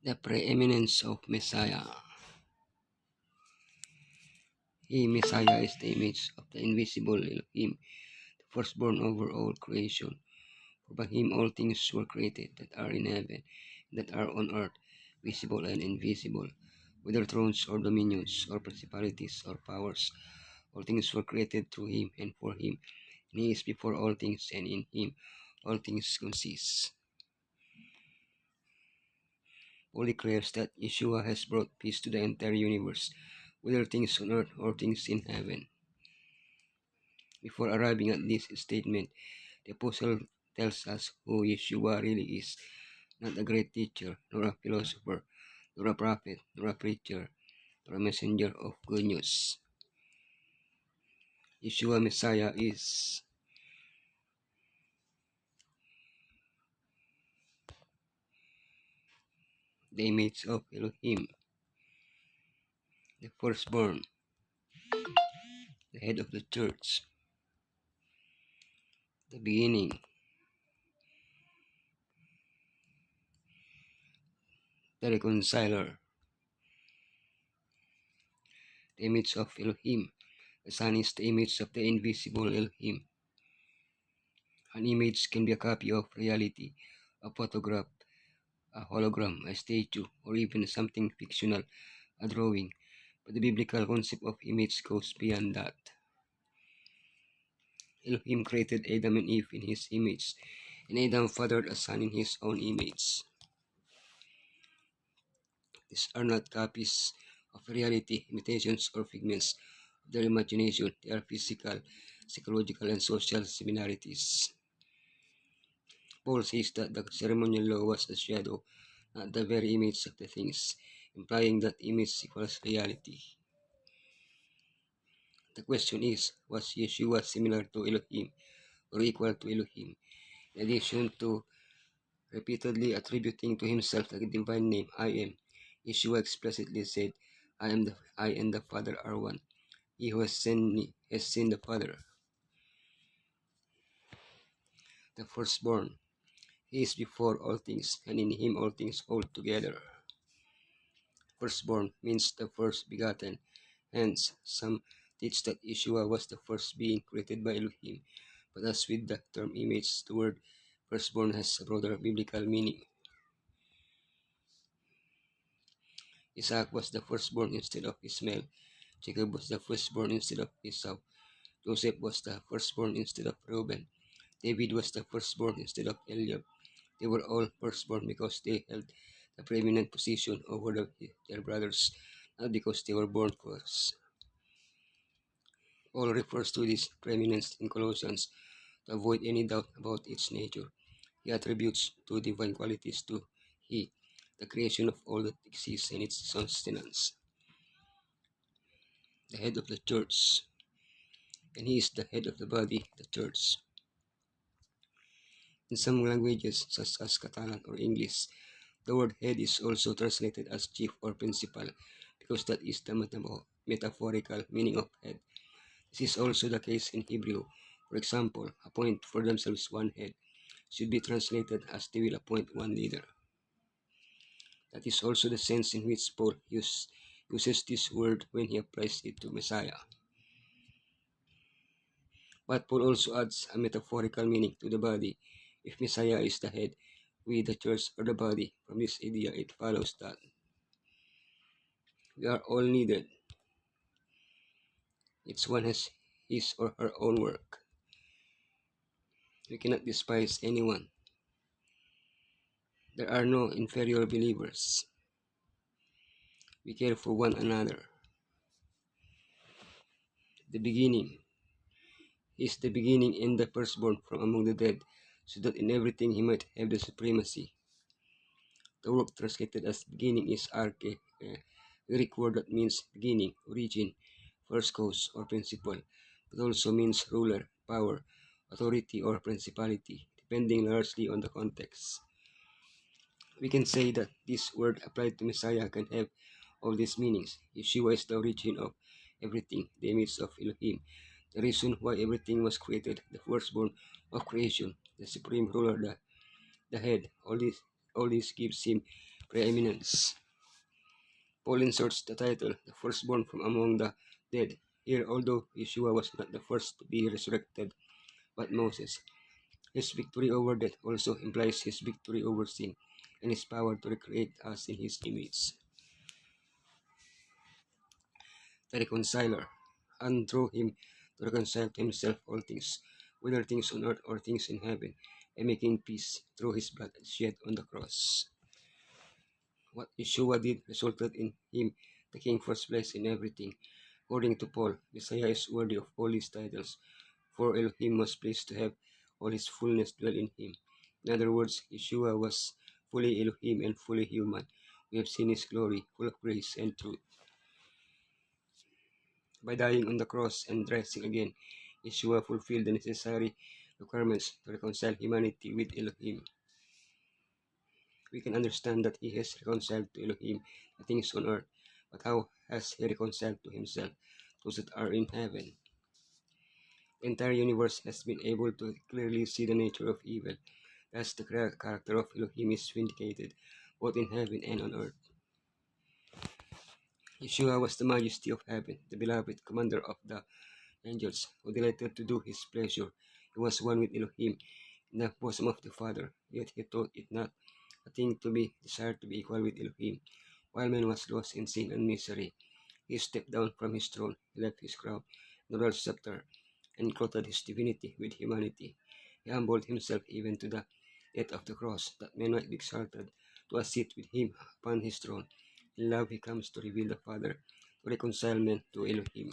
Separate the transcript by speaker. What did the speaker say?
Speaker 1: The preeminence of Messiah. He, Messiah, is the image of the invisible Elohim, the firstborn over all creation. For by him all things were created that are in heaven, and that are on earth, visible and invisible, whether thrones or dominions, or principalities or powers. All things were created through him and for him, and he is before all things, and in him all things consist. Paul declares that Yeshua has brought peace to the entire universe, whether things on earth or things in heaven. Before arriving at this statement, the apostle tells us who Yeshua really is, not a great teacher, nor a philosopher, nor a prophet, nor a preacher, nor a messenger of good news. Yeshua Messiah is the image of Elohim, the firstborn, the head of the church, the beginning, the reconciler, the image of Elohim. The Son is the image of the invisible Elohim. An image can be a copy of reality, a photograph, a hologram, a statue, or even something fictional, a drawing. But the biblical concept of image goes beyond that. Elohim created Adam and Eve in his image, and Adam fathered a son in his own image. These are not copies of reality, imitations, or figments of their imagination. They are physical, psychological, and social similarities. Paul says that the ceremonial law was a shadow, not the very image of the things, implying that image equals reality. The question is, was Yeshua similar to Elohim or equal to Elohim? In addition to repeatedly attributing to himself the divine name, I am, Yeshua explicitly said, I and the Father are one. He who has sent me has seen the Father. The firstborn. He is before all things, and in him all things hold together. Firstborn means the first begotten. Hence, some teach that Yeshua was the first being created by Elohim. But as with the term image, the word firstborn has a broader biblical meaning. Isaac was the firstborn instead of Ishmael. Jacob was the firstborn instead of Esau. Joseph was the firstborn instead of Reuben. David was the firstborn instead of Eliab. They were all firstborn because they held the preeminent position over their brothers, not because they were born first. Paul refers to this preeminence in Colossians to avoid any doubt about its nature. He attributes two divine qualities to He, the creation of all that exists and its sustenance, the head of the church, and He is the head of the body, the church. In some languages, such as Catalan or English, the word head is also translated as chief or principal, because that is the metaphorical meaning of head. This is also the case in Hebrew. For example, appoint for themselves one head should be translated as they will appoint one leader. That is also the sense in which Paul uses this word when he applies it to Messiah. But Paul also adds a metaphorical meaning to the body. If Messiah is the head, we, the church, are the body. From this idea, it follows that we are all needed. Each one has his or her own work. We cannot despise anyone. There are no inferior believers. We care for one another. The beginning. He is the beginning and the firstborn from among the dead, so that in everything he might have the supremacy. The word translated as beginning is arche, a Greek word that means beginning, origin, first cause, or principle, but also means ruler, power, authority, or principality, depending largely on the context. We can say that this word applied to Messiah can have all these meanings. Yeshua is the origin of everything, the image of Elohim, the reason why everything was created, the firstborn of creation, the supreme ruler, the head. All this gives him preeminence. Paul inserts the title, the firstborn from among the dead. Here, although Yeshua was not the first to be resurrected, but Moses, his victory over death also implies his victory over sin and his power to recreate us in his image. The reconciler, and through him to reconcile to himself all things, whether things on earth or things in heaven, and making peace through his blood shed on the cross. What Yeshua did resulted in him taking first place in everything. According to Paul, Messiah is worthy of all his titles, for Elohim was pleased to have all his fullness dwell in him. In other words, Yeshua was fully Elohim and fully human. We have seen his glory, full of grace and truth. By dying on the cross and rising again, Yeshua fulfilled the necessary requirements to reconcile humanity with Elohim. We can understand that he has reconciled to Elohim the things on earth, but how has he reconciled to himself those that are in heaven? The entire universe has been able to clearly see the nature of evil. Thus, the character of Elohim is vindicated, both in heaven and on earth. Yeshua was the majesty of heaven, the beloved commander of the angels, who delighted to do his pleasure. He was one with Elohim in the bosom of the Father, yet he thought it not a thing to be desired to be equal with Elohim. While man was lost in sin and misery, he stepped down from his throne, he left his crown, the royal scepter, and clothed his divinity with humanity. He humbled himself even to the death of the cross, that men might be exalted to a seat with him upon his throne. In love he comes to reveal the Father, to reconcile men to Elohim.